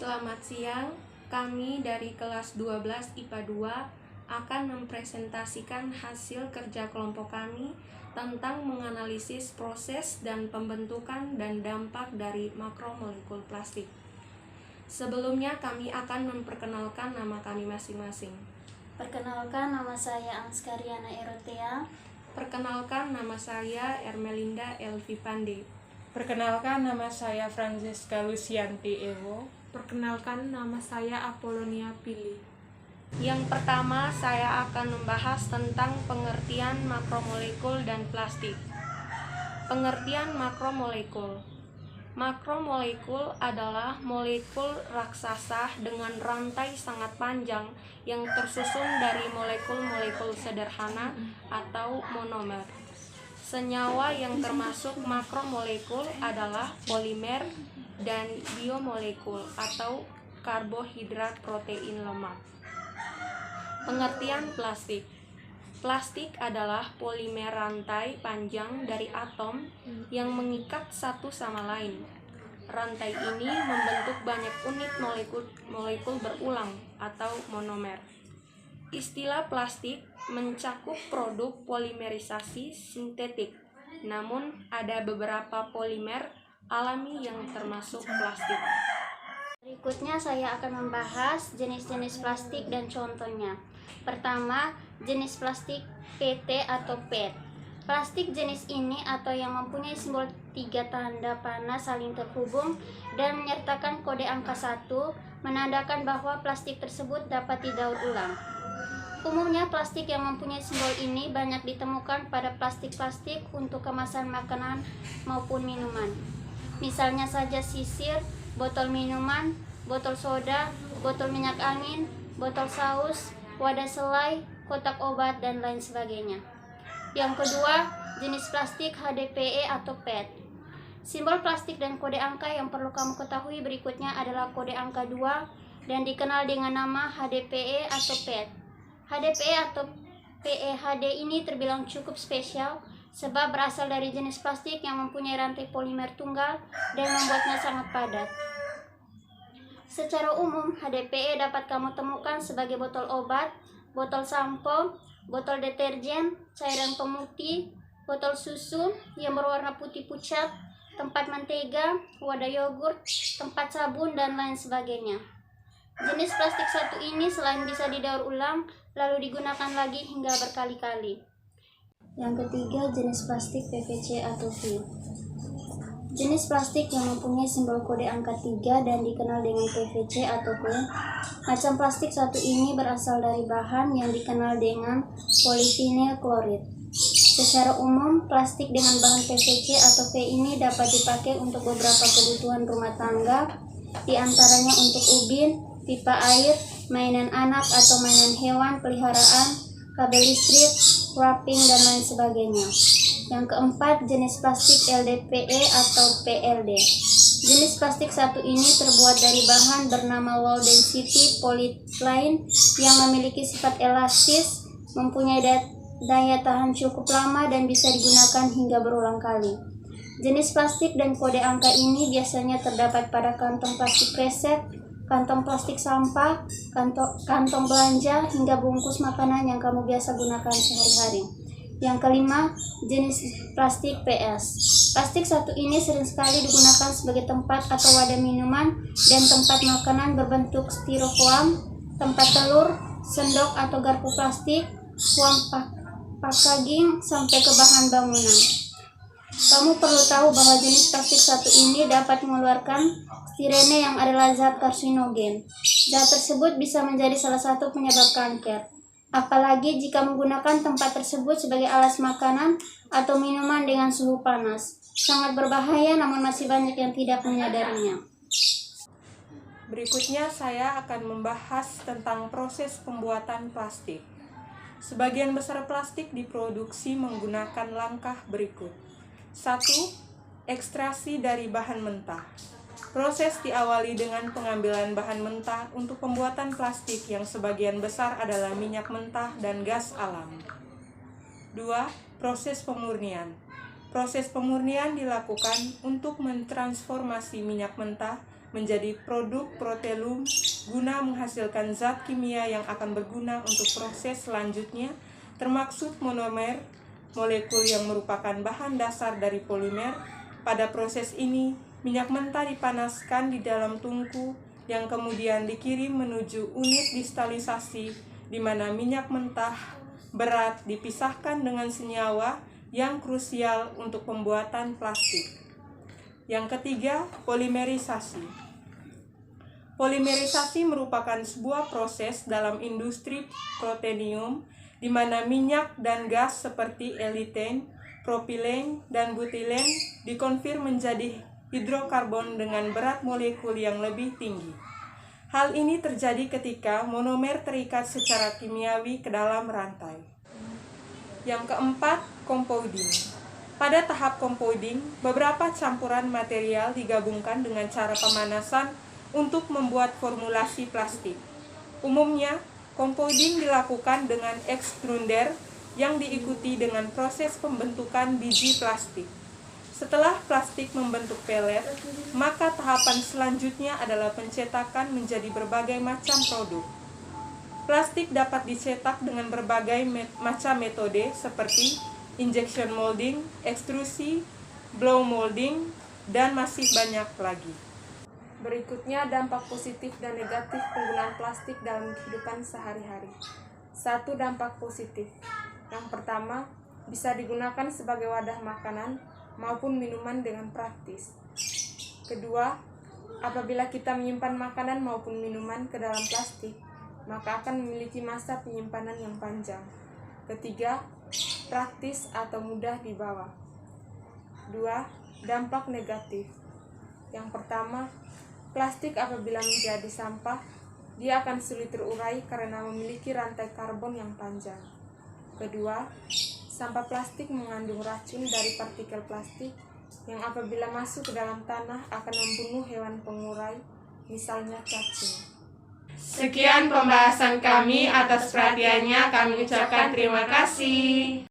Selamat siang, kami dari kelas 12 IPA 2 akan mempresentasikan hasil kerja kelompok kami tentang menganalisis proses dan pembentukan dan dampak dari makromolekul plastik. Sebelumnya kami akan memperkenalkan nama kami masing-masing. Perkenalkan, nama saya Anskariana Erotea. Perkenalkan, nama saya Ermelinda Elvi Pande. Perkenalkan, nama saya Francesca Lucianti Evo. Perkenalkan, nama saya Apolonia Pili. Yang pertama, saya akan membahas tentang pengertian makromolekul dan plastik. Pengertian makromolekul. Makromolekul adalah molekul raksasa dengan rantai sangat panjang yang tersusun dari molekul-molekul sederhana atau monomer. Senyawa yang termasuk makromolekul adalah polimer dan biomolekul atau karbohidrat protein lemak. Pengertian plastik. Plastik adalah polimer rantai panjang dari atom yang mengikat satu sama lain. Rantai ini membentuk banyak unit molekul berulang atau monomer. Istilah plastik mencakup produk polimerisasi sintetik, namun ada beberapa polimer alami yang termasuk plastik. Berikutnya saya akan membahas jenis-jenis plastik dan contohnya. Pertama, jenis plastik PT atau PET. Plastik jenis ini atau yang mempunyai simbol 3 tanda panah saling terhubung dan menyertakan kode angka 1 menandakan bahwa plastik tersebut dapat didaur ulang. Umumnya plastik yang mempunyai simbol ini banyak ditemukan pada plastik-plastik untuk kemasan makanan maupun minuman. Misalnya saja sisir, botol minuman, botol soda, botol minyak angin, botol saus, wadah selai, kotak obat, dan lain sebagainya. Yang kedua, jenis plastik HDPE atau PET. Simbol plastik dan kode angka yang perlu kamu ketahui berikutnya adalah kode angka 2 dan dikenal dengan nama HDPE atau PET. HDPE atau PEHD ini terbilang cukup spesial sebab berasal dari jenis plastik yang mempunyai rantai polimer tunggal dan membuatnya sangat padat. Secara umum, HDPE dapat kamu temukan sebagai botol obat, botol sampo, botol deterjen, cairan pemutih, botol susu yang berwarna putih pucat, tempat mentega, wadah yogurt, tempat sabun, dan lain sebagainya. Jenis plastik satu ini selain bisa didaur ulang, lalu digunakan lagi hingga berkali-kali. Yang ketiga, jenis plastik PVC atau PU. Jenis plastik yang mempunyai simbol kode angka 3 dan dikenal dengan PVC atau PU. Macam plastik satu ini berasal dari bahan yang dikenal dengan polyvinyl klorid. Secara umum, plastik dengan bahan PVC atau P ini dapat dipakai untuk beberapa kebutuhan rumah tangga, di antaranya untuk ubin, pipa air, mainan anak atau mainan hewan peliharaan, kabel listrik, wrapping, dan lain sebagainya. Yang keempat, jenis plastik LDPE atau PLD. Jenis plastik satu ini terbuat dari bahan bernama low density polyethylene yang memiliki sifat elastis, mempunyai daya tahan cukup lama dan bisa digunakan hingga berulang kali. Jenis plastik dan kode angka ini biasanya terdapat pada kantong plastik kresek, kantong plastik sampah, kantong belanja, hingga bungkus makanan yang kamu biasa gunakan sehari-hari. Yang kelima, jenis plastik PS. Plastik satu ini sering sekali digunakan sebagai tempat atau wadah minuman dan tempat makanan berbentuk styrofoam, tempat telur, sendok atau garpu plastik, uang packaging, sampai ke bahan bangunan. Kamu perlu tahu bahwa jenis plastik satu ini dapat mengeluarkan stirene yang adalah zat karsinogen. Zat tersebut bisa menjadi salah satu penyebab kanker. Apalagi jika menggunakan tempat tersebut sebagai alas makanan atau minuman dengan suhu panas. Sangat berbahaya, namun masih banyak yang tidak menyadarinya. Berikutnya saya akan membahas tentang proses pembuatan plastik. Sebagian besar plastik diproduksi menggunakan langkah berikut. 1. Ekstraksi dari bahan mentah. Proses diawali dengan pengambilan bahan mentah untuk pembuatan plastik yang sebagian besar adalah minyak mentah dan gas alam. 2. Proses pemurnian. Proses pemurnian dilakukan untuk mentransformasi minyak mentah menjadi produk proteolum guna menghasilkan zat kimia yang akan berguna untuk proses selanjutnya, termaksud monomer, molekul yang merupakan bahan dasar dari polimer. Pada proses ini, minyak mentah dipanaskan di dalam tungku yang kemudian dikirim menuju unit distalisasi, di mana minyak mentah berat dipisahkan dengan senyawa yang krusial untuk pembuatan plastik. Yang ketiga, polimerisasi. Polimerisasi merupakan sebuah proses dalam industri protenium di mana minyak dan gas seperti ethylene, propilen, dan butilen dikonvert menjadi hidrokarbon dengan berat molekul yang lebih tinggi. Hal ini terjadi ketika monomer terikat secara kimiawi ke dalam rantai. Yang keempat, compounding. Pada tahap compounding, beberapa campuran material digabungkan dengan cara pemanasan untuk membuat formulasi plastik. Umumnya, compounding dilakukan dengan extruder yang diikuti dengan proses pembentukan biji plastik. Setelah plastik membentuk pelet, maka tahapan selanjutnya adalah pencetakan menjadi berbagai macam produk. Plastik dapat dicetak dengan berbagai macam metode seperti injection molding, ekstrusi, blow molding, dan masih banyak lagi. Berikutnya dampak positif dan negatif penggunaan plastik dalam kehidupan sehari-hari. 1. Dampak positif. Yang pertama, bisa digunakan sebagai wadah makanan maupun minuman dengan praktis. Kedua, apabila kita menyimpan makanan maupun minuman ke dalam plastik, maka akan memiliki masa penyimpanan yang panjang. Ketiga, praktis atau mudah dibawa. 2. Dampak negatif. Yang pertama, plastik apabila menjadi sampah, dia akan sulit terurai karena memiliki rantai karbon yang panjang. Kedua, sampah plastik mengandung racun dari partikel plastik yang apabila masuk ke dalam tanah akan membunuh hewan pengurai, misalnya cacing. Sekian pembahasan kami, atas perhatiannya kami ucapkan terima kasih.